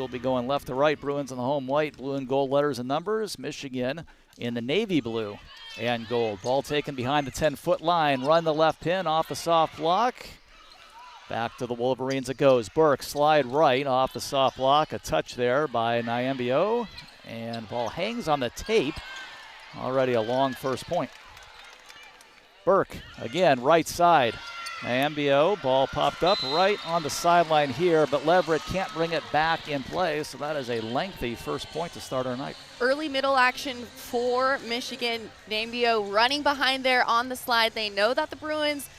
will be going left to right. Bruins in the home white, blue and gold letters and numbers. Michigan in the navy blue and gold. Ball taken behind the 10-foot line. Run the left pin off the soft block. Back to the Wolverines it goes. Burke slide right off the soft block. A touch there by Nyambio. And ball hangs on the tape. Already a long first point. Burke again, right side. Nyambio, ball popped up right on the sideline here, but Leverett can't bring it back in play, so that is a lengthy first point to start our night. Early middle action for Michigan. Nyambio running behind there on the slide. They know that the Bruins,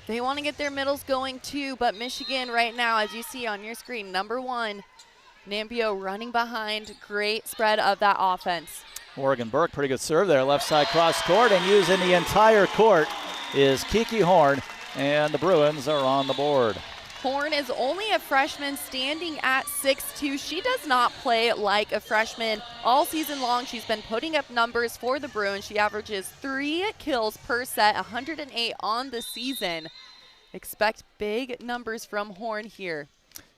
they want to get their middles going too, but Michigan right now, as you see on your screen, number 1, Nyambio running behind. Great spread of that offense. Morgan Burke, pretty good serve there, left side cross court, and using the entire court is Kiki Horn. And the Bruins are on the board. Horn is only a freshman, standing at 6'2". She does not play like a freshman. All season long, she's been putting up numbers for the Bruins. She averages 3 kills per set, 108 on the season. Expect big numbers from Horn here.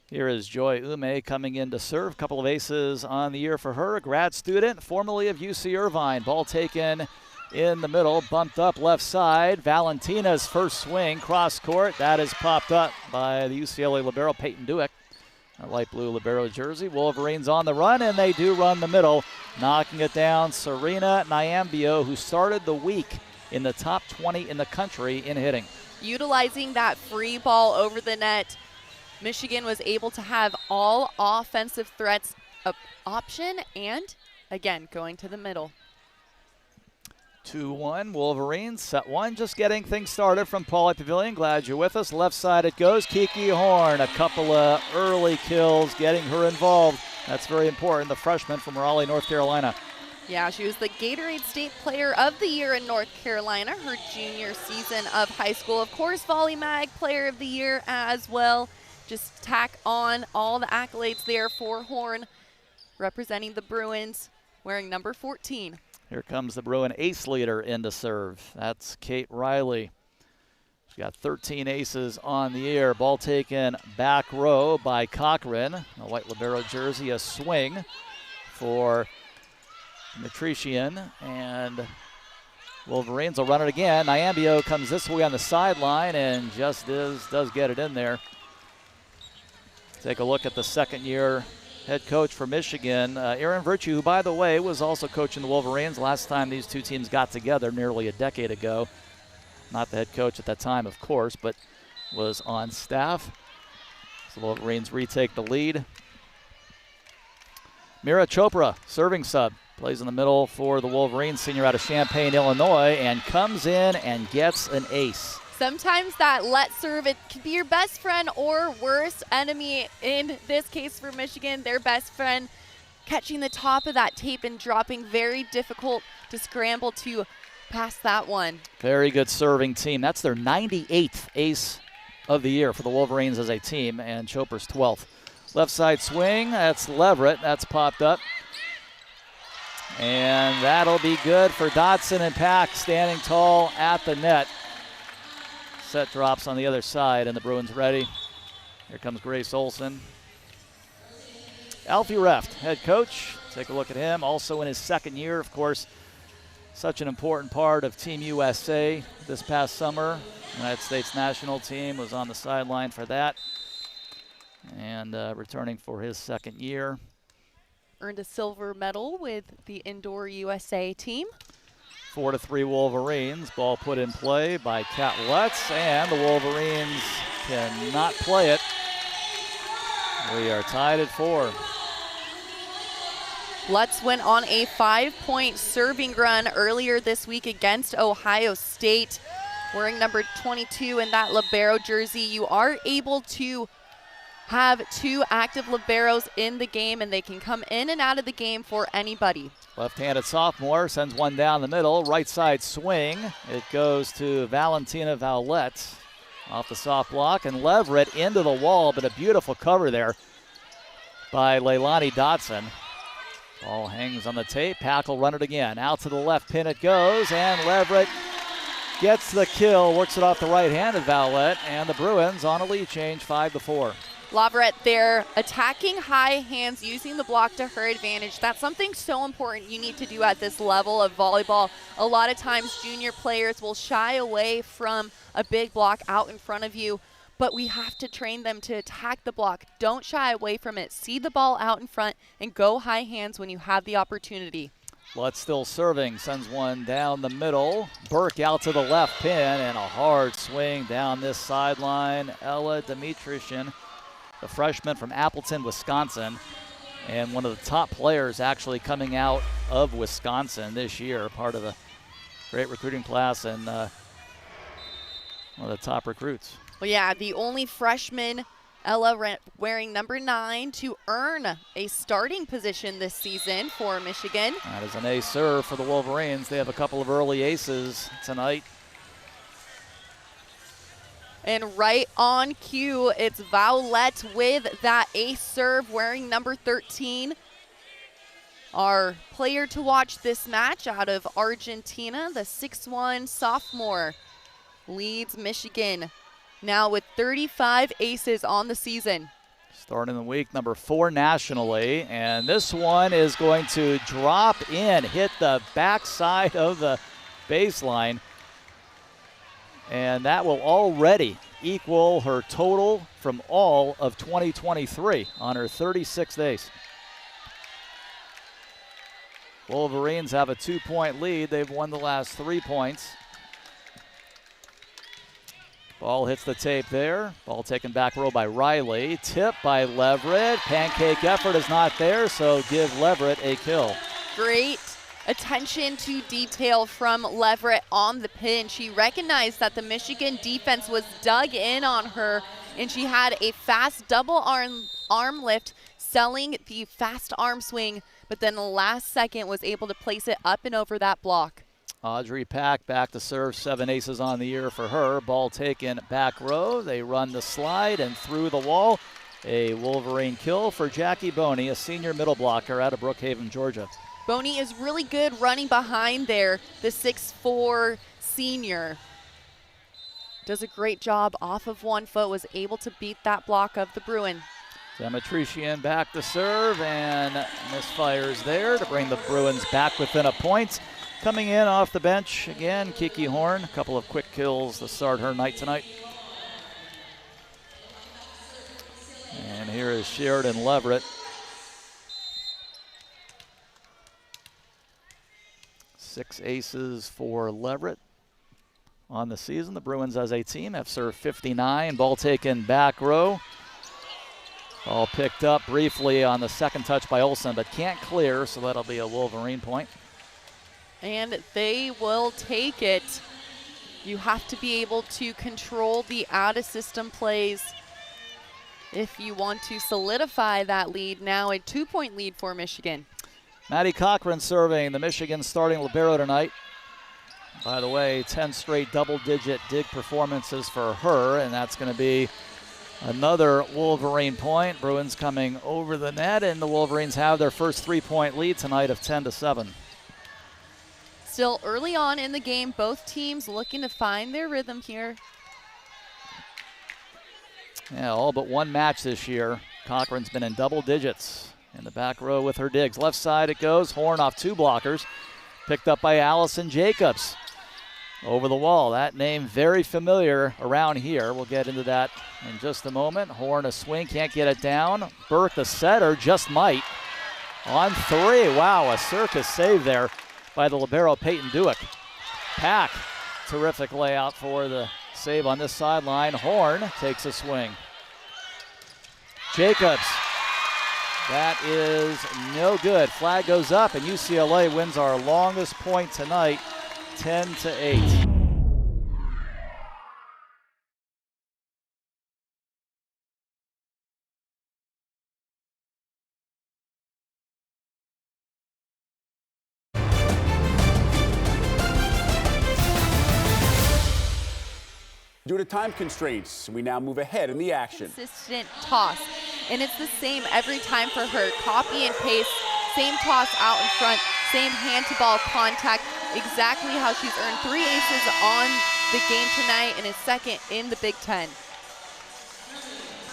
Here is Joy Ume coming in to serve. Couple of aces on the year for her. A grad student, formerly of UC Irvine. Ball taken in the middle, bumped up left side. Valentina's first swing, cross court. That is popped up by the UCLA libero, Peyton Dueck. A light blue libero jersey. Wolverines on the run, and they do run the middle. Knocking it down, Serena Nyambio, who started the week in the top 20 in the country in hitting. Utilizing that free ball over the net, Michigan was able to have all offensive threats option, and again, going to the middle. 2-1 Wolverines, set 1, just getting things started from Pauley Pavilion. Glad you're with us. Left side it goes. Kiki Horn, a couple of early kills, getting her involved. That's very important, the freshman from Raleigh, North Carolina. Yeah, she was the Gatorade State Player of the Year in North Carolina, her junior season of high school. Of course, Volley Mag Player of the Year as well. Just tack on all the accolades there for Horn, representing the Bruins, wearing number 14. Here comes the Bruin ace leader in to serve. That's Kate Riley. She's got 13 aces on the year. Ball taken back row by Cochran. A white libero jersey, a swing for Matrician. And Wolverines will run it again. Nyambio comes this way on the sideline and just does get it in there. Take a look at the second-year head coach for Michigan, Aaron Virtue, who, by the way, was also coaching the Wolverines last time these two teams got together nearly a decade ago. Not the head coach at that time, of course, but was on staff. So the Wolverines retake the lead. Mira Chopra, serving sub, plays in the middle for the Wolverines, senior out of Champaign, Illinois, and comes in and gets an ace. Sometimes that let serve, it can be your best friend or worst enemy. In this case for Michigan, their best friend catching the top of that tape and dropping. Very difficult to scramble to pass that one. Very good serving team. That's their 98th ace of the year for the Wolverines as a team, and Chopra's 12th. Left side swing, that's Leverett. That's popped up. And that'll be good for Dotson and Pack standing tall at the net. Set drops on the other side, and the Bruins ready. Here comes Grace Olson. Alfie Reft, head coach. Take a look at him. Also in his second year, of course, such an important part of Team USA this past summer. United States national team was on the sideline for that. And returning for his second year. Earned a silver medal with the Indoor USA team. 4-3 Wolverines. Ball put in play by Kat Lutz, and the Wolverines cannot play it. We are tied at 4. Lutz went on a 5-point serving run earlier this week against Ohio State. Wearing number 22 in that libero jersey, you are able to have 2 active liberos in the game, and they can come in and out of the game for anybody. Left-handed sophomore sends one down the middle. Right side swing. It goes to Valentina Vallette off the soft block, and Leverett into the wall, but a beautiful cover there by Leilani Dotson. Ball hangs on the tape. Pack will run it again. Out to the left pin it goes, and Leverett gets the kill, works it off the right hand of Vallette, and the Bruins on a lead change, 5-4. Laverette there attacking high hands, using the block to her advantage. That's something so important you need to do at this level of volleyball. A lot of times junior players will shy away from a big block out in front of you, but we have to train them to attack the block. Don't shy away from it. See the ball out in front and go high hands when you have the opportunity. Lutz still serving, sends one down the middle. Burke out to the left pin, and a hard swing down this sideline. Ella Dimitriushin, the freshman from Appleton, Wisconsin, and one of the top players actually coming out of Wisconsin this year, part of a great recruiting class and one of the top recruits. Well, yeah, the only freshman, Ella, wearing number 9 to earn a starting position this season for Michigan. That is an ace serve for the Wolverines. They have a couple of early aces tonight. And right on cue, it's Violette with that ace serve, wearing number 13. Our player to watch this match out of Argentina, the 6'1" sophomore, leads Michigan now with 35 aces on the season. Starting the week, number 4 nationally, and this one is going to drop in, hit the backside of the baseline, and that will already equal her total from all of 2023 on her 36th ace. Wolverines have a 2-point lead. They've won the last 3 points. Ball hits the tape there. Ball taken back row by Riley. Tip by Leverett. Pancake effort is not there, so give Leverett a kill. Great attention to detail from Leverett on the pin. She recognized that the Michigan defense was dug in on her, and she had a fast double arm lift, selling the fast arm swing, but then the last second was able to place it up and over that block. Audrey Pack back to serve, 7 aces on the year for her. Ball taken back row. They run the slide and through the wall. A Wolverine kill for Jackie Boney, a senior middle blocker out of Brookhaven, Georgia. Boney is really good running behind there. The 6'4" senior does a great job off of 1 foot, was able to beat that block of the Bruin. Dimitriushin back to serve and misfires there to bring the Bruins back within a point. Coming in off the bench again, Kiki Horn. A couple of quick kills to start her night tonight. And here is Sheridan Leverett. 6 aces for Leverett on the season. The Bruins as a team have served 59. Ball taken back row. Ball picked up briefly on the second touch by Olsen, but can't clear, so that'll be a Wolverine point. And they will take it. You have to be able to control the out-of-system plays if you want to solidify that lead. Now a 2-point lead for Michigan. Maddie Cochran serving, the Michigan starting libero tonight. By the way, 10 straight double-digit dig performances for her, and that's going to be another Wolverine point. Bruins coming over the net, and the Wolverines have their first 3-point lead tonight of 10-7. Still early on in the game, both teams looking to find their rhythm here. Yeah, all but one match this year. Cochran's been in double digits in the back row with her digs. Left side it goes. Horn off 2 blockers. Picked up by Allison Jacobs. Over the wall. That name very familiar around here. We'll get into that in just a moment. Horn a swing, can't get it down. Burke the setter, just might. On 3. Wow, a circus save there by the libero Peyton Duick. Pack, terrific layout for the save on this sideline. Horn takes a swing. Jacobs, that is no good. Flag goes up, and UCLA wins our longest point tonight, 10-8. Due to time constraints, we now move ahead in the action. Consistent toss, and it's the same every time for her. Copy and paste, same toss out in front, same hand-to-ball contact, exactly how she's earned 3 aces on the game tonight and is second in the Big Ten.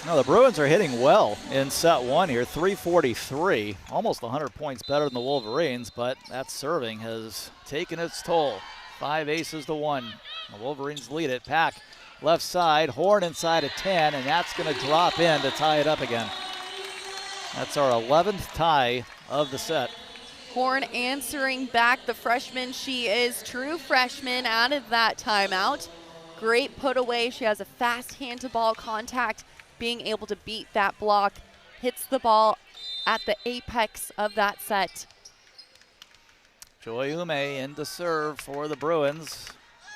No, the Bruins are hitting well in set one here, 343, almost 100 points better than the Wolverines, but that serving has taken its toll. 5 aces to 1. The Wolverines lead it. Pack left side, Horn inside at 10, and that's going to drop in to tie it up again. That's our 11th tie of the set. Horn answering back, the freshman she is, true freshman out of that timeout. Great put away. She has a fast hand to ball contact, being able to beat that block, hits the ball at the apex of that set. Joy Ume in to serve for the Bruins.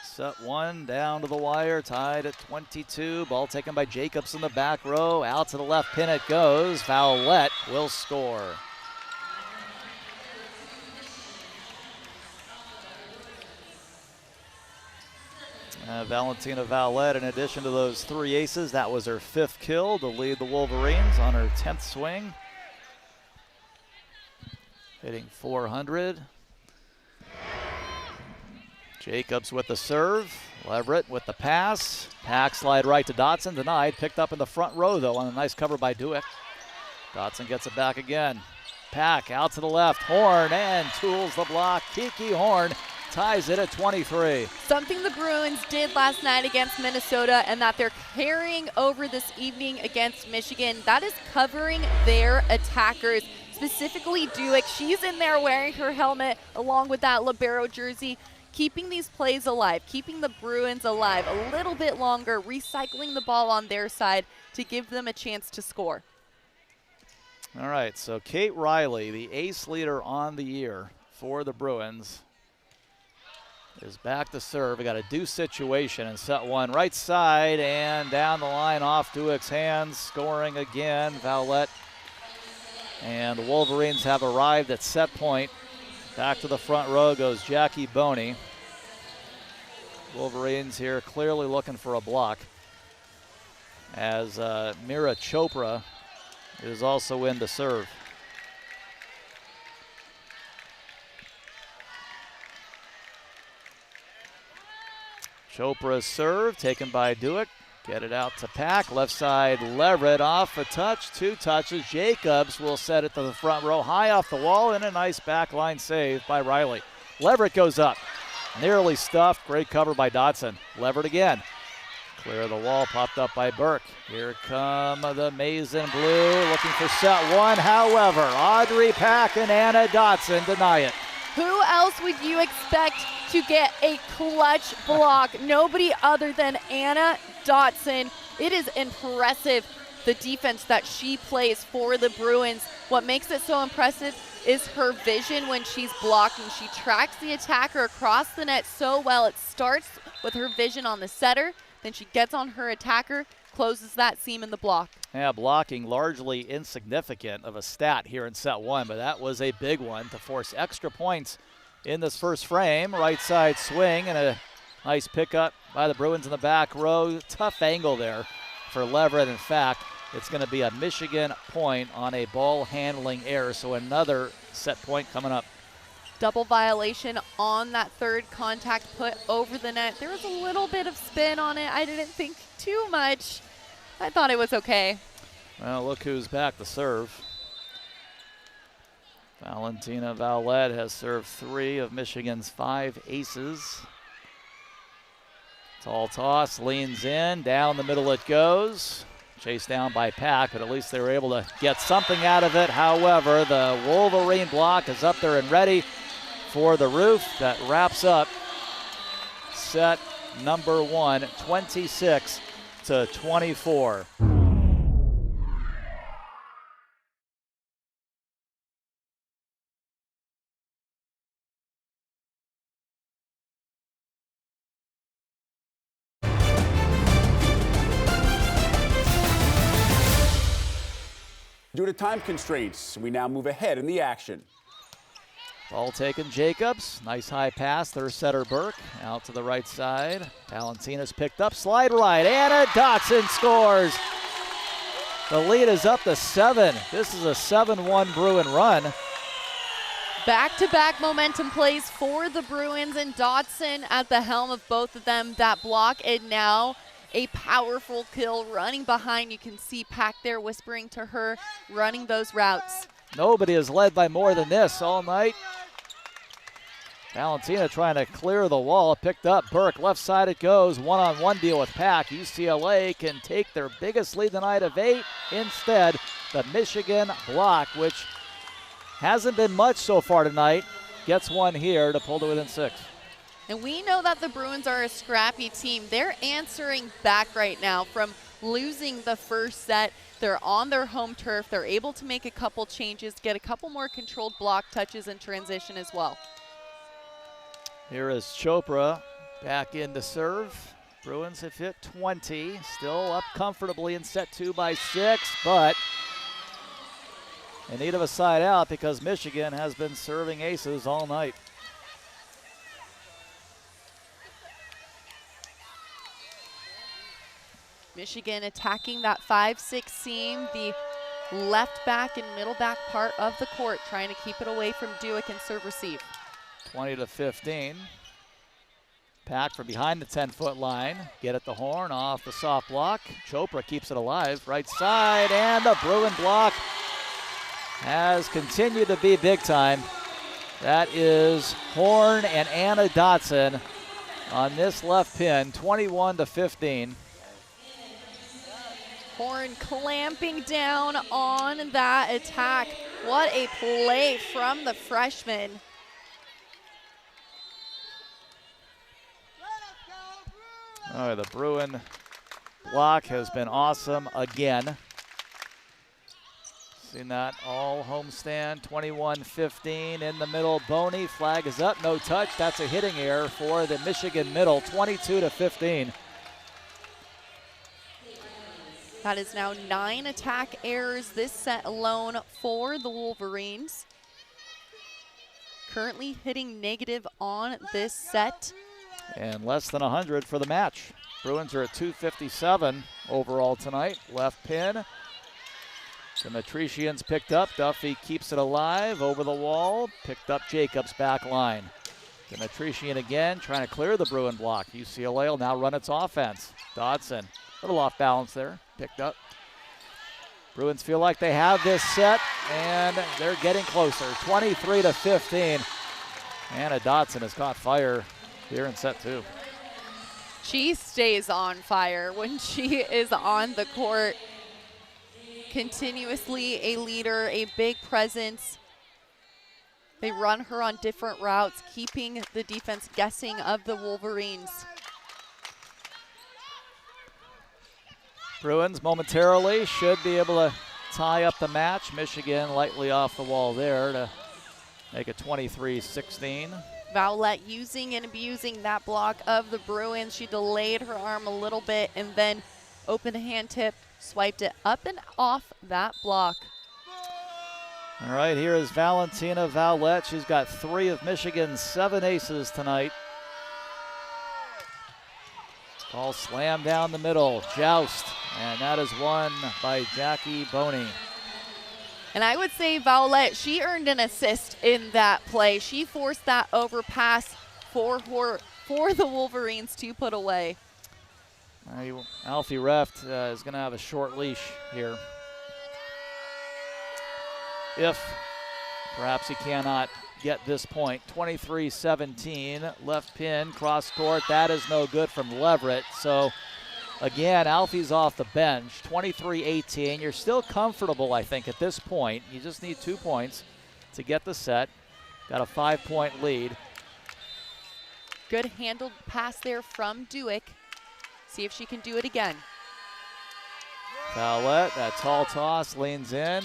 Set one down to the wire, tied at 22. Ball taken by Jacobs in the back row. Out to the left pin it goes. Vowlette will score. Valentina Vowlette, in addition to those 3 aces, that was her 5th kill to lead the Wolverines on her 10th swing. Hitting 400. Jacobs with the serve. Leverett with the pass. Pack slide right to Dotson, denied. Picked up in the front row, though, on a nice cover by Dueck. Dotson gets it back again. Pack out to the left. Horn and tools the block. Kiki Horn ties it at 23. Something the Bruins did last night against Minnesota and that they're carrying over this evening against Michigan, that is covering their attackers, specifically Dueck. She's in there wearing her helmet along with that libero jersey, keeping these plays alive, keeping the Bruins alive a little bit longer, recycling the ball on their side to give them a chance to score. All right, so Kate Riley, the ace leader on the year for the Bruins, is back to serve. We got a deuce situation in set one. Right side and down the line off Dueck's hands. Scoring again, Vowlette. And the Wolverines have arrived at set point. Back to the front row goes Jackie Boney. Wolverines here clearly looking for a block, as Mira Chopra is also in to serve. Chopra's serve taken by Dueck. Get it out to Pack. Left side, Leverett off a touch, 2 touches. Jacobs will set it to the front row, high off the wall, and a nice backline save by Riley. Leverett goes up, nearly stuffed. Great cover by Dotson. Leverett again. Clear of the wall, popped up by Burke. Here come the Maize and Blue, looking for set one. However, Audrey Pack and Anna Dotson deny it. Who else would you expect to get a clutch block? Nobody other than Anna Dotson. It is impressive, the defense that she plays for the Bruins. What makes it so impressive is her vision when she's blocking. She tracks the attacker across the net so well. It starts with her vision on the setter, then she gets on her attacker, closes that seam in the block. Yeah, blocking largely insignificant of a stat here in set one, but that was a big one to force extra points in this first frame. Right side swing and a nice pickup by the Bruins in the back row. Tough angle there for Leverett. In fact, it's going to be a Michigan point on a ball handling error, so another set point coming up. Double violation on that third contact put over the net. There was a little bit of spin on it. I didn't think too much. I thought it was okay. Well, look who's back to serve. Valentina Vowlette has served 3 of Michigan's 5 aces. Tall toss, leans in, down the middle it goes. Chased down by Pack, but at least they were able to get something out of it. However, the Wolverine block is up there and ready for the roof. That wraps up set number 1, 26-24. Due to time constraints, we now move ahead in the action. Ball taken, Jacobs. Nice high pass, their setter Burke. Out to the right side. Valentina's picked up, slide right. Anna Dotson scores. The lead is up to 7. This is a 7-1 Bruin run. Back-to-back momentum plays for the Bruins, and Dotson at the helm of both of them. That block, and now a powerful kill running behind. You can see Pack there whispering to her, running those routes. Nobody has led by more than this all night. Valentina trying to clear the wall, picked up Burke, left side it goes, one-on-one deal with Pack. UCLA can take their biggest lead tonight of 8. Instead, the Michigan block, which hasn't been much so far tonight, gets one here to pull to within 6. And we know that the Bruins are a scrappy team. They're answering back right now from losing the first set. They're on their home turf. They're able to make a couple changes, get a couple more controlled block touches in transition as well. Here is Chopra back in to serve. Bruins have hit 20, still up comfortably in set 2 by 6, but in need of a side out because Michigan has been serving aces all night. Michigan attacking that 5-6 seam, the left back and middle back part of the court, trying to keep it away from Dewick and serve receive. 20-15. Pack from behind the 10-foot line. Get at the horn off the soft block. Chopra keeps it alive. Right side, and the Bruin block has continued to be big time. That is Horn and Anna Dotson on this left pin, 21-15. Horn clamping down on that attack. What a play from the freshman. All right, the Bruin block has been awesome again. Seen that all homestand, 21-15 in the middle. Boney, flag is up, no touch. That's a hitting error for the Michigan middle, 22-15. That is now 9 attack errors this set alone for the Wolverines. Currently hitting negative on this set. And less than 100 for the match. Bruins are at 257 overall tonight. Left pin. The Matricians picked up. Duffy keeps it alive over the wall. Picked up Jacobs back line. The Matrician again trying to clear the Bruin block. UCLA will now run its offense. Dodson, a little off balance there. Picked up. Bruins feel like they have this set, and they're getting closer. 23-15. Anna Dodson has caught fire here in set 2. She stays on fire when she is on the court. Continuously a leader, a big presence. They run her on different routes, keeping the defense guessing of the Wolverines. Bruins momentarily should be able to tie up the match. Michigan lightly off the wall there to make it 23-16. Vowlette using and abusing that block of the Bruins. She delayed her arm a little bit and then open hand tip, swiped it up and off that block. All right, here is Valentina Vowlette. She's got 3 of Michigan's 7 aces tonight. Ball slammed down the middle, joust, and that is won by Jackie Boney. And I would say Vowlette, she earned an assist in that play. She forced that overpass for the Wolverines to put away. Alfie Reft is going to have a short leash here. If perhaps he cannot get this point. 23-17, left pin, cross court. That is no good from Leverett. So again, Alfie's off the bench. 23-18. You're still comfortable, I think, at this point. You just need 2 points to get the set. Got a 5-point lead. Good handled pass there from Dewick. See if she can do it again. Vowlette, that tall toss, leans in,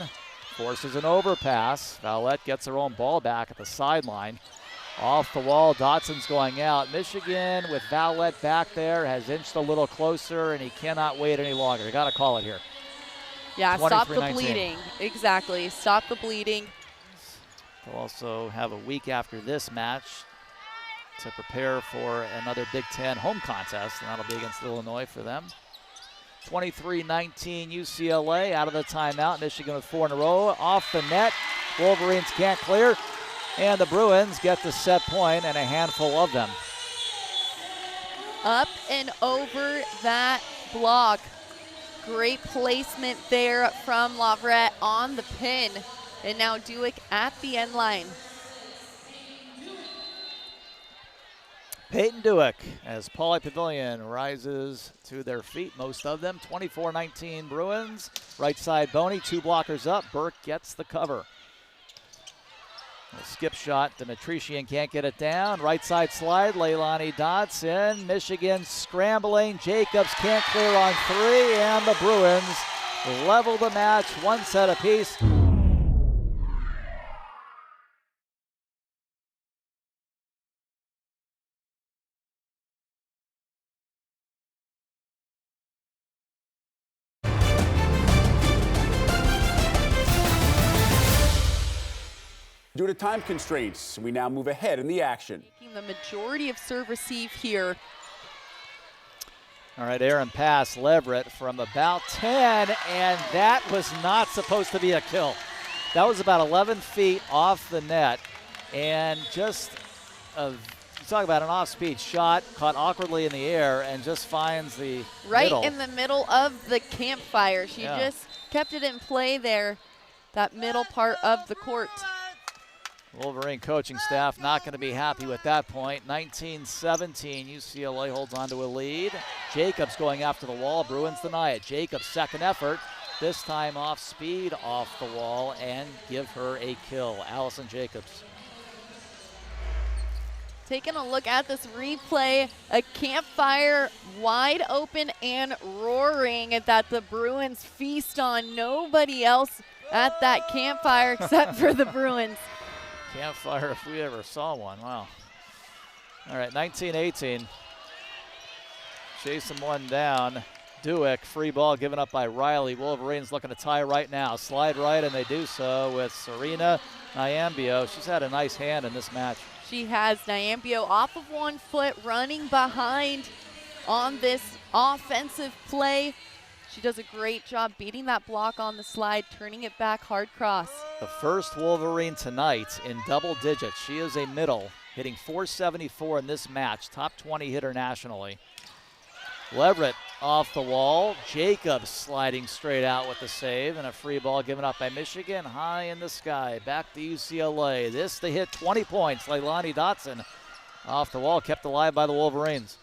forces an overpass. Vowlette gets her own ball back at the sideline. Off the wall, Dotson's going out. Michigan with Vowlette back there has inched a little closer, and he cannot wait any longer. You got to call it here. Yeah, stop the bleeding. Exactly, stop the bleeding. They'll also have a week after this match to prepare for another Big Ten home contest, and that'll be against Illinois for them. 23-19 UCLA out of the timeout. Michigan with 4 in a row. Off the net. Wolverines can't clear. And the Bruins get the set point and a handful of them. Up and over that block. Great placement there from Lavrette on the pin. And now Duick at the end line. Peyton Duick as Pauley Pavilion rises to their feet, most of them. 24-19 Bruins. Right side Boney, 2 blockers up. Burke gets the cover. A skip shot, Dimitrichian can't get it down. Right side slide, Leilani Dodson. Michigan scrambling. Jacobs can't clear on 3, and the Bruins level the match, 1 set apiece. Due to time constraints, we now move ahead in the action. Taking the majority of serve receive here. All right, Aaron pass, Leverett from about 10, and that was not supposed to be a kill. That was about 11 feet off the net, and just talk about an off-speed shot, caught awkwardly in the air, and just finds the middle. In the middle of the campfire. She just kept it in play there, that middle part of the court. Wolverine coaching staff not going to be happy with that point. 19-17, UCLA holds on to a lead. Jacobs going after the wall, Bruins deny it. Jacobs' second effort, this time off speed off the wall, and give her a kill. Allison Jacobs. Taking a look at this replay, a campfire wide open and roaring that the Bruins feast on. Nobody else at that campfire except for the Bruins. Campfire if we ever saw one, wow. All right, 19-18. Chasing one down. Duick, free ball given up by Riley. Wolverines looking to tie right now. Slide right, and they do so with Serena Nyambio. She's had a nice hand in this match. She has. Nyambio off of 1 foot, running behind on this offensive play. She does a great job beating that block on the slide, turning it back hard cross. The first Wolverine tonight in double digits. She is a middle, hitting .474 in this match, top 20 hitter nationally. Leverett off the wall. Jacobs sliding straight out with the save, and a free ball given up by Michigan, high in the sky. Back to UCLA. This to hit 20 points. Leilani Dotson off the wall, kept alive by the Wolverines.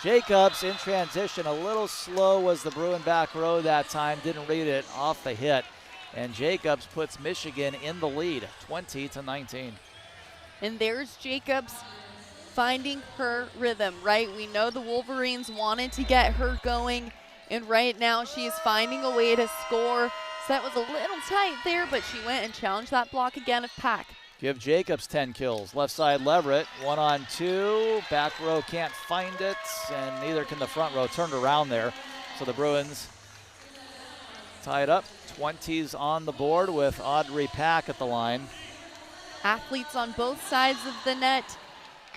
Jacobs in transition, a little slow was the Bruin back row that time, didn't read it off the hit. And Jacobs puts Michigan in the lead, 20-19. And there's Jacobs finding her rhythm, right? We know the Wolverines wanted to get her going, and right now she is finding a way to score. So that was a little tight there, but she went and challenged that block again of Pack. Give Jacobs 10 kills. Left side Leverett, 1-on-2. Back row can't find it, and neither can the front row. Turned around there. So the Bruins tie it up. 20s on the board with Audrey Pack at the line. Athletes on both sides of the net,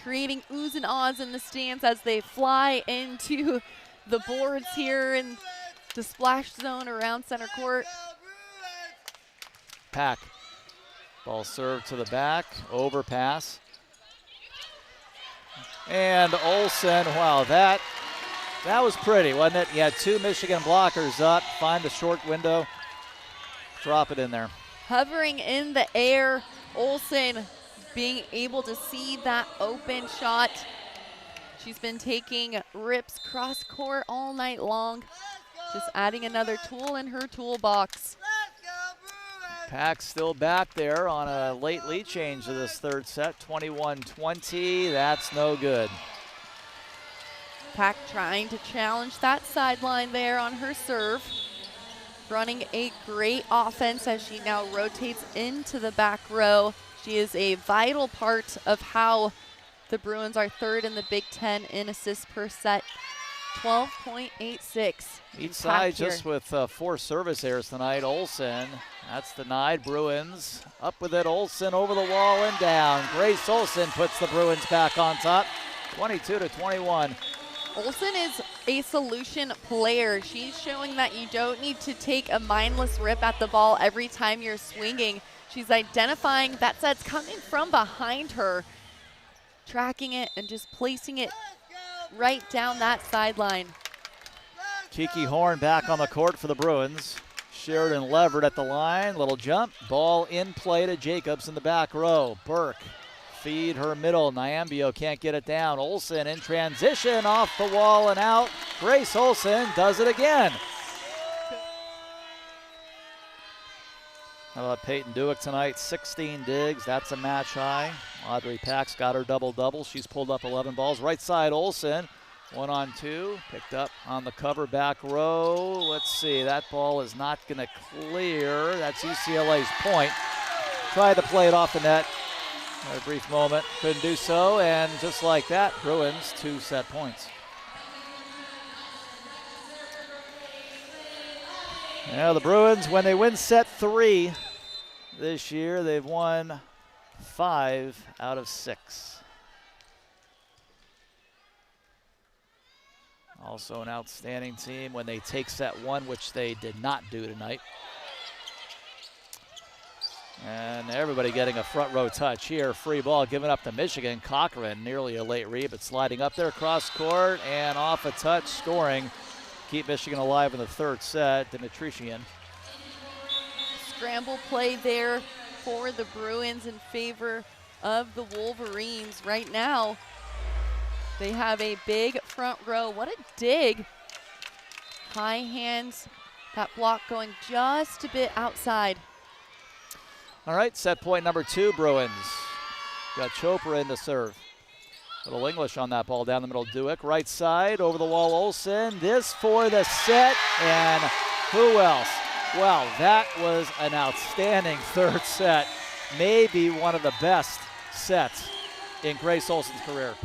creating oohs and ahs in the stands as they fly into the boards here in the splash zone around center court. Pack. Ball served to the back, overpass. And Olsen, wow, that was pretty, wasn't it? You had 2 Michigan blockers up, find the short window, drop it in there. Hovering in the air, Olsen being able to see that open shot. She's been taking rips cross court all night long, just adding another tool in her toolbox. Pack still back there on a late lead change of this third set, 21-20. That's no good. Pack trying to challenge that sideline there on her serve. Running a great offense as she now rotates into the back row. She is a vital part of how the Bruins are third in the Big Ten in assists per set. 12.86. Each side just with 4 service errors tonight. Olsen, that's denied. Bruins up with it. Olsen over the wall and down. Grace Olsen puts the Bruins back on top, 22-21. Olsen is a solution player. She's showing that you don't need to take a mindless rip at the ball every time you're swinging. She's identifying that set's coming from behind her, tracking it and just placing it right down that sideline. Kiki Horn back on the court for the Bruins. Sheridan levered at the line, little jump, ball in play to Jacobs in the back row. Burke, feed her middle, Nyambio can't get it down. Olsen in transition, off the wall and out. Grace Olsen does it again. How about Peyton Duick tonight? 16 digs, that's a match high. Audrey Pax got her double-double. She's pulled up 11 balls. Right side, Olsen. 1-on-2, picked up on the cover back row. Let's see, that ball is not going to clear. That's UCLA's point. Tried to play it off the net. Had a brief moment, couldn't do so, and just like that, Bruins 2 set points. Now the Bruins, when they win set 3 this year, they've won 5 out of 6. Also an outstanding team when they take set 1, which they did not do tonight. And everybody getting a front row touch here. Free ball given up to Michigan. Cochran, nearly a late read, but sliding up there cross court and off a touch, scoring. Keep Michigan alive in the 3rd set. Dimitrichian. Scramble play there for the Bruins in favor of the Wolverines. Right now, they have a big front row. What a dig. High hands. That block going just a bit outside. All right, set point number 2, Bruins. Got Chopra in to serve. Little English on that ball down the middle. Duick, right side, over the wall, Olsen. This for the set, and who else? Well, that was an outstanding 3rd set. Maybe one of the best sets in Grace Olsen's career.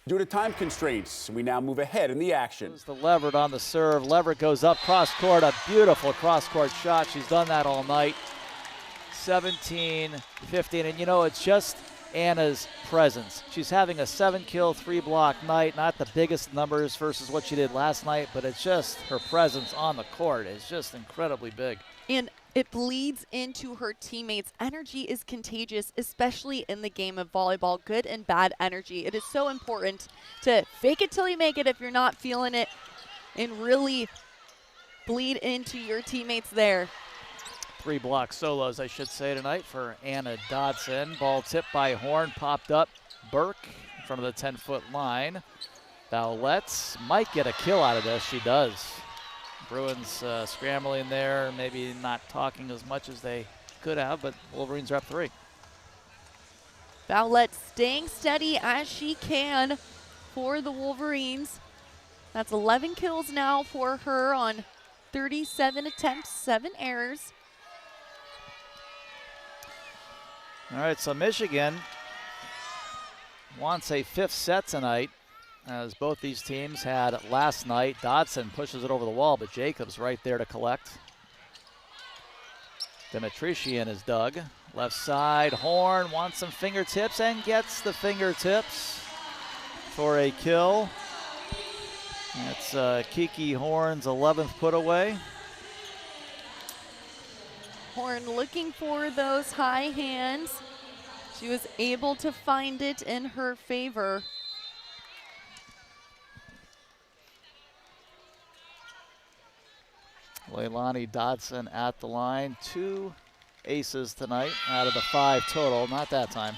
Due to time constraints, we now move ahead in the action. The Leverett on the serve. Leverett goes up cross court, a beautiful cross court shot. She's done that all night. 17-15, and you know, it's just Anna's presence. She's having a 7-kill, 3-block night. Not the biggest numbers versus what she did last night, but it's just her presence on the court is just incredibly big. And it bleeds into her teammates. Energy is contagious, especially in the game of volleyball. Good and bad energy. It is so important to fake it till you make it if you're not feeling it and really bleed into your teammates there. 3-block solos, I should say, tonight for Anna Dodson. Ball tipped by Horn, popped up. Burke in front of the 10-foot line. Vowlets might get a kill out of this. She does. Bruins scrambling there, maybe not talking as much as they could have, but Wolverines are up 3. Vowlet staying steady as she can for the Wolverines. That's 11 kills now for her on 37 attempts, 7 errors. All right, so Michigan wants a 5th set tonight, as both these teams had last night. Dodson pushes it over the wall, but Jacobs right there to collect. Dimitrichian is dug. Left side, Horn wants some fingertips and gets the fingertips for a kill. That's Kiki Horn's 11th put away. Horn looking for those high hands. She was able to find it in her favor. Leilani Dodson at the line. 2 aces tonight out of the 5 total. Not that time.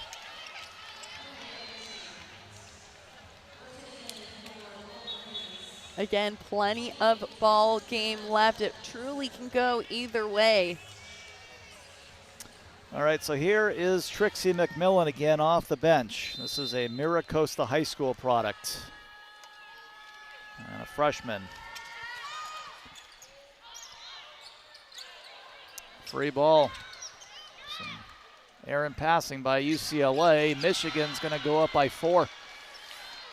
Again, plenty of ball game left. It truly can go either way. All right, so here is Trixie McMillan again off the bench. This is a Miracosta High School product. And a freshman. Free ball. Some errant passing by UCLA. Michigan's going to go up by 4.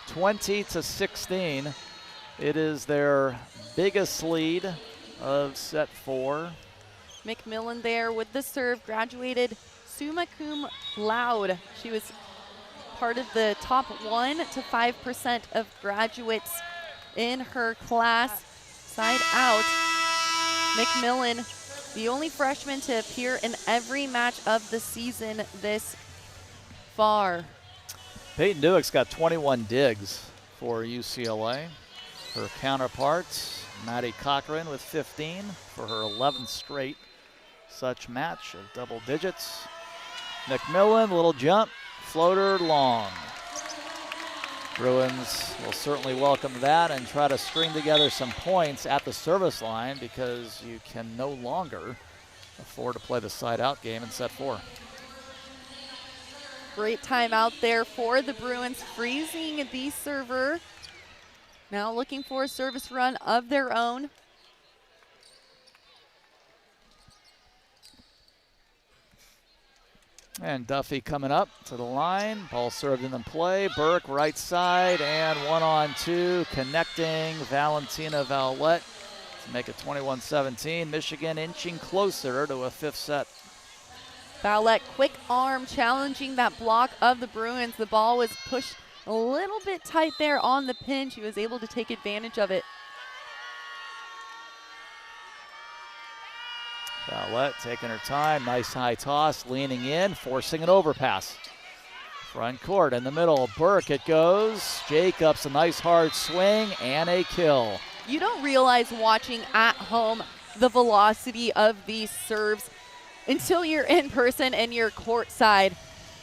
20-16. It is their biggest lead of set 4. McMillan there with the serve, graduated summa cum laude. She was part of the top 1 to 5% of graduates in her class. Side out. McMillan, the only freshman to appear in every match of the season this far. Peyton Dewick's got 21 digs for UCLA. Her counterparts, Maddie Cochran with 15 for her 11th straight such match of double digits. McMillan, little jump, floater long. Bruins will certainly welcome that and try to string together some points at the service line because you can no longer afford to play the side-out game in set 4. Great time out there for the Bruins, freezing the server. Now looking for a service run of their own. And Duffy coming up to the line. Ball served in the play. Burke right side and 1-on-2 connecting Valentina Vowlett to make it 21-17. Michigan inching closer to a 5th set. Vowlett, quick arm challenging that block of the Bruins. The ball was pushed a little bit tight there on the pin. She was able to take advantage of it. Vowlett taking her time. Nice high toss, leaning in, forcing an overpass. Front court in the middle. Burke it goes. Jacobs, a nice hard swing and a kill. You don't realize watching at home the velocity of these serves until you're in person and you're courtside.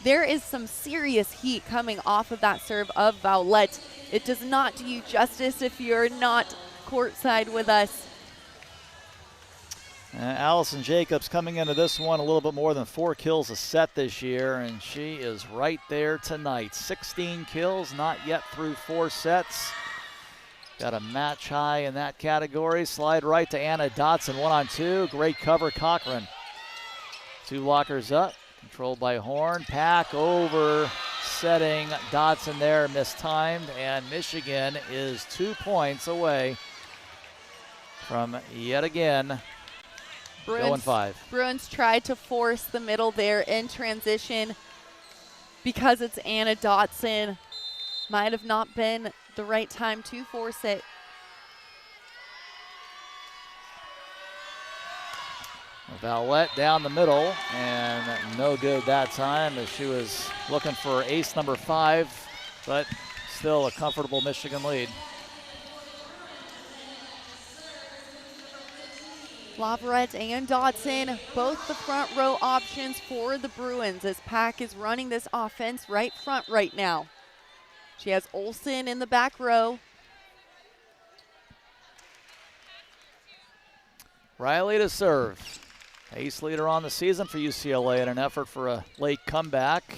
There is some serious heat coming off of that serve of Vowlett. It does not do you justice if you're not courtside with us. Allison Jacobs coming into this one a little bit more than 4 kills a set this year, and she is right there tonight. 16 kills, not yet through 4 sets. Got a match high in that category. Slide right to Anna Dotson, 1-on-2. Great cover, Cochran. 2 blockers up, controlled by Horn. Pack over, setting Dotson there, mistimed, and Michigan is 2 points away from yet again going 5. Bruins tried to force the middle there in transition because it's Anna Dotson. Might have not been the right time to force it. Vowlett down the middle, and no good that time as she was looking for ace number 5, but still a comfortable Michigan lead. Laverette and Dotson, both the front row options for the Bruins as Pack is running this offense right front right now. She has Olsen in the back row. Riley to serve. Ace leader on the season for UCLA in an effort for a late comeback.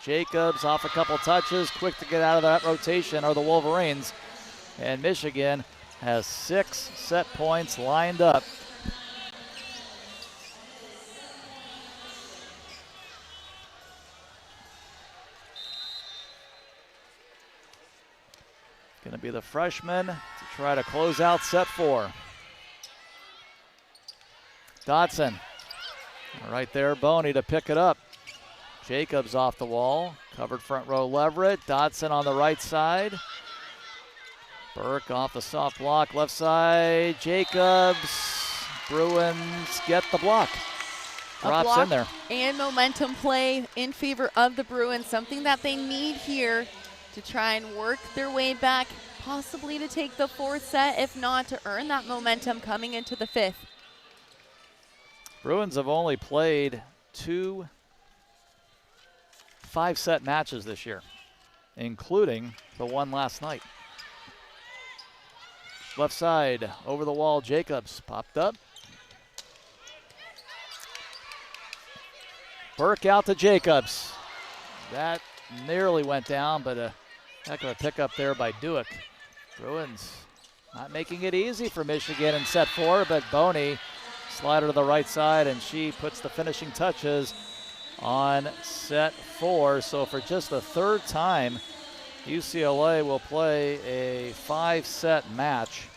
Jacobs off a couple touches, quick to get out of that rotation are the Wolverines. And Michigan has 6 set points lined up. Going to be the freshman to try to close out set 4. Dotson, right there, Boney to pick it up. Jacobs off the wall, covered front row Leverett. Dotson on the right side. Burke off the soft block, left side. Jacobs, Bruins get the block. Drops in there. And momentum play in favor of the Bruins, something that they need here to try and work their way back, possibly to take the 4th set, if not to earn that momentum coming into the 5th. Bruins have only played 2 5-set matches this year, including the one last night. Left side, over the wall, Jacobs popped up. Burke out to Jacobs. That nearly went down, but a heck of a pickup there by Dewick. Bruins not making it easy for Michigan in set 4, but Boney slider to the right side, and she puts the finishing touches on set 4. So for just the 3rd time, UCLA will play a 5-set match.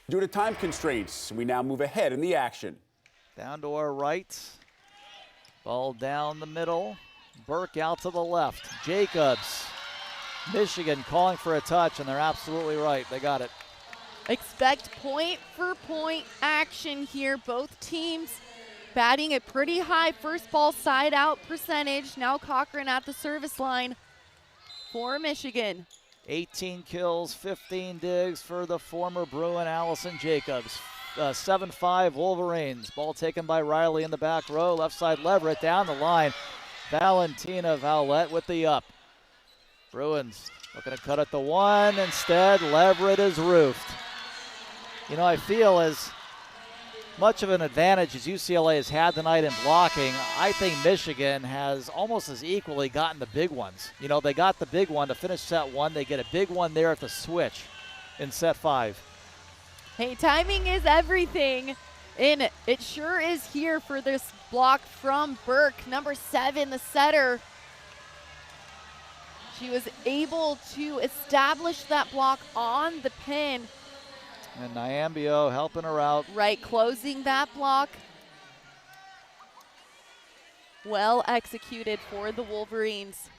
Due to time constraints, we now move ahead in the action. Down to our right. Ball down the middle. Burke out to the left. Jacobs. Michigan calling for a touch, and they're absolutely right. They got it. Expect point-for-point action here. Both teams batting a pretty high first ball side-out percentage. Now Cochran at the service line for Michigan. 18 kills, 15 digs for the former Bruin Allison Jacobs. 7-5 Wolverines. Ball taken by Riley in the back row. Left side Leverett down the line. Valentina Vallette with the up. Bruins looking to cut at the one. Instead, Leverett is roofed. You know, I feel as much of an advantage as UCLA has had tonight in blocking, I think Michigan has almost as equally gotten the big ones. You know, they got the big one to finish set one. They get a big one there at the switch in set 5. Hey, timing is everything, and it sure is here for this block from Burke. Number 7, the setter. She was able to establish that block on the pin. And Nyambio helping her out. Right, closing that block. Well executed for the Wolverines.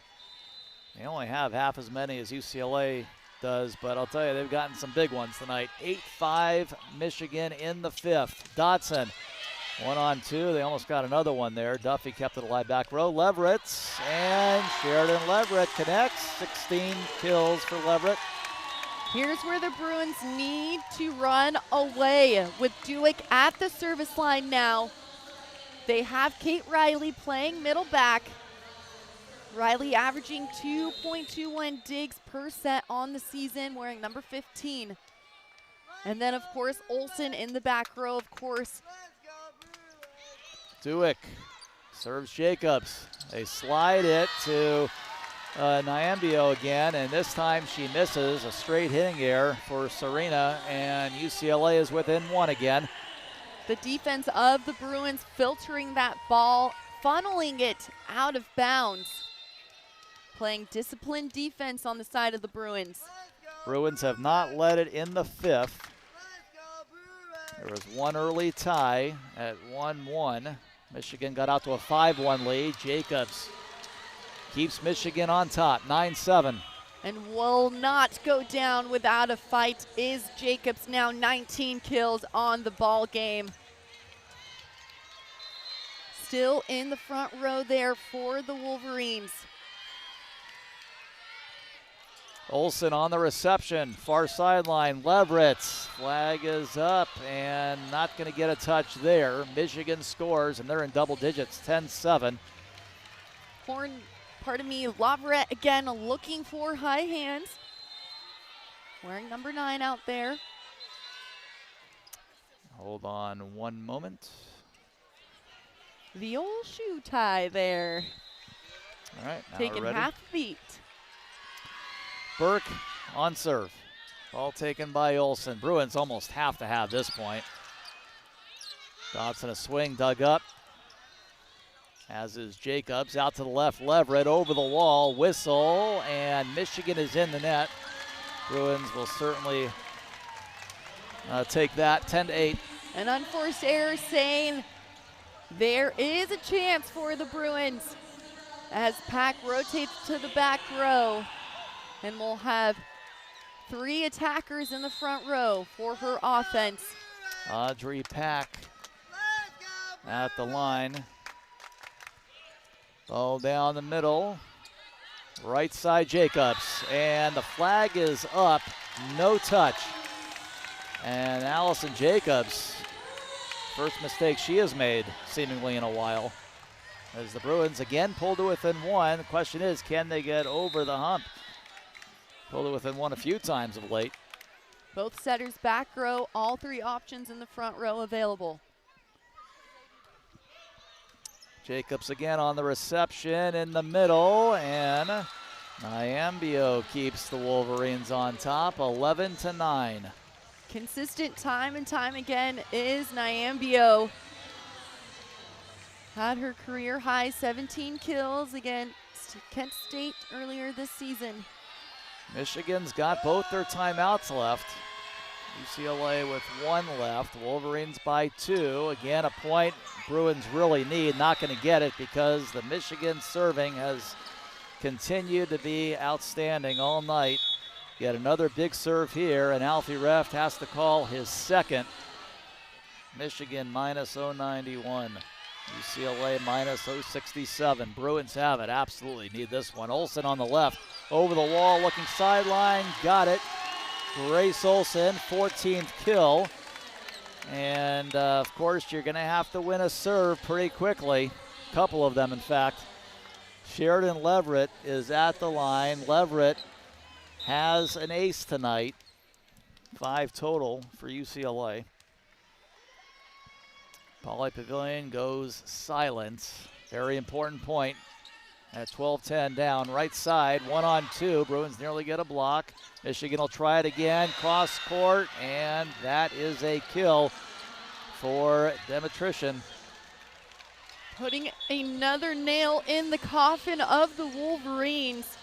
They only have half as many as UCLA does, but I'll tell you, they've gotten some big ones tonight. 8-5 Michigan in the 5th. Dotson, 1-on-2. They almost got another one there. Duffy kept it alive back row. Leverett, and Sheridan Leverett connects. 16 kills for Leverett. Here's where the Bruins need to run away with Duick at the service line now. They have Kate Riley playing middle back. Riley averaging 2.21 digs per set on the season, wearing number 15. And then, of course, Olsen in the back row, of course. Duick serves Jacobs. They slide it to Nyambio again, and this time she misses a straight hitting error for Serena, and UCLA is within 1 again. The defense of the Bruins filtering that ball, funneling it out of bounds. Playing disciplined defense on the side of the Bruins. Bruins have not led it in the 5th. There was one early tie at 1-1. Michigan got out to a 5-1 lead. Jacobs keeps Michigan on top, 9-7. And will not go down without a fight is Jacobs, now 19 kills on the ball game. Still in the front row there for the Wolverines. Olsen on the reception, far sideline. Leverett, flag is up and not going to get a touch there. Michigan scores, and they're in double digits, 10-7. Laverette again looking for high hands. Wearing number 9 out there. Hold on one moment. The old shoe tie there. All right, now taking we're ready. half a beat. Burke on serve. Ball taken by Olsen. Bruins almost have to have this point. Dotson a swing dug up. As is Jacobs out to the left. Leverett over the wall. Whistle, and Michigan is in the net. Bruins will certainly take that, 10-8. An unforced error saying there is a chance for the Bruins as Pack rotates to the back row. And we'll have 3 attackers in the front row for her offense. Audrey Pack at the line. Ball down the middle. Right side Jacobs. And the flag is up. No touch. And Allison Jacobs, first mistake she has made seemingly in a while. As the Bruins again pull to within 1. The question is, can they get over the hump? Pulled it within 1 a few times of late. Both setters back row, all 3 options in the front row available. Jacobs again on the reception in the middle, and Nyambio keeps the Wolverines on top, 11-9. Consistent time and time again is Nyambio. Had her career high 17 kills against Kent State earlier this season. Michigan's got both their timeouts left. UCLA with 1 left. Wolverines by 2. Again, a point Bruins really need. Not going to get it because the Michigan serving has continued to be outstanding all night. Get another big serve here, and Alfie Reft has to call his second. Michigan minus 091. UCLA minus 067. Bruins have it. Absolutely need this one. Olsen on the left. Over the wall, looking sideline. Got it. Grace Olsen, 14th kill. And, of course, you're going to have to win a serve pretty quickly. A couple of them, in fact. Sheridan Leverett is at the line. Leverett has an ace tonight. 5 total for UCLA. Pauley Pavilion goes silent. Very important point at 12-10 down. Right side, 1-on-2. Bruins nearly get a block. Michigan will try it again. Cross court, and that is a kill for Demetrician. Putting another nail in the coffin of the Wolverines.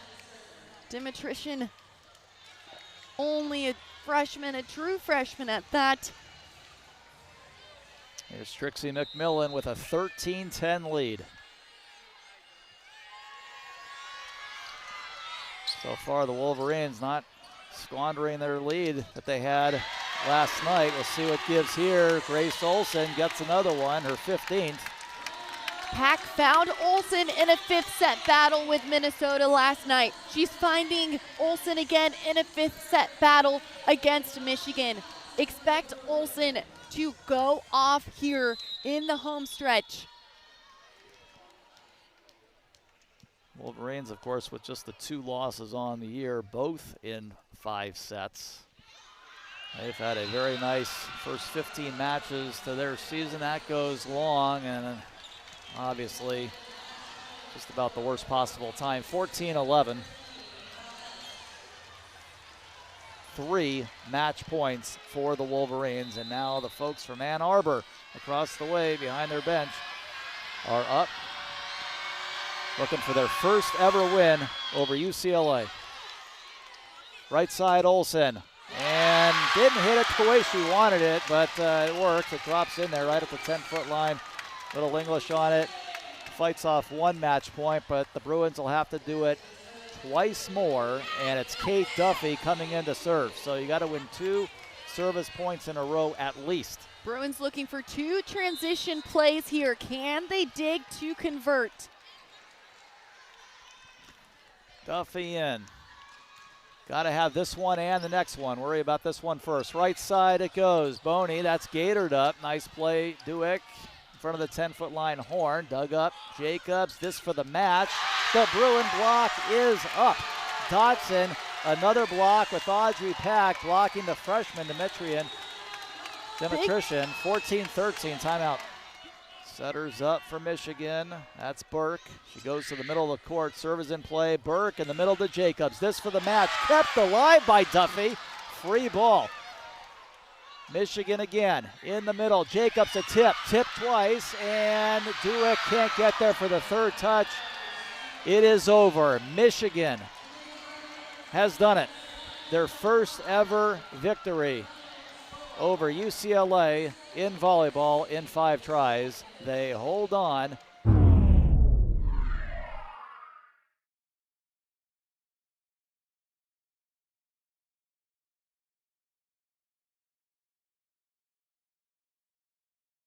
Demetrician, only a freshman, a true freshman at that. Here's Trixie McMillan with a 13-10 lead. So far, the Wolverines not squandering their lead that they had last night. We'll see what gives here. Grace Olsen gets another one, her 15th. Pack found Olsen in a 5th set battle with Minnesota last night. She's finding Olsen again in a 5th set battle against Michigan. Expect Olsen to go off here in the home stretch. Wolverines, of course, with just the 2 losses on the year, both in 5 sets. They've had a very nice first 15 matches to their season. That goes long, and obviously just about the worst possible time. 14-11. 3 match points for the Wolverines, and now the folks from Ann Arbor across the way behind their bench are up, looking for their first ever win over UCLA. Right side, Olsen, and didn't hit it the way she wanted it, but it worked. It drops in there right at the 10-foot line. Little English on it. Fights off 1 match point, but the Bruins will have to do it twice more, and it's Kate Duffy coming in to serve. So you got to win 2 service points in a row at least. Bruins looking for 2 transition plays here. Can they dig to convert? Duffy in. Got to have this one and the next one. Worry about this one first. Right side it goes. Boney, that's gatored up. Nice play, Dueck. In front of the 10-foot line, Horn. Dug up, Jacobs. This for the match. The Bruin block is up. Dotson, another block with Audrey Pack blocking the freshman Demetrician. 14-13, timeout. Setters up for Michigan. That's Burke. She goes to the middle of the court. Serve is in play. Burke in the middle to Jacobs. This for the match. Kept alive by Duffy. Free ball. Michigan again in the middle. Jacobs a tip. Tip twice, and Dueck can't get there for the 3rd touch. It is over. Michigan has done it. Their first ever victory over UCLA in volleyball in 5 tries. They hold on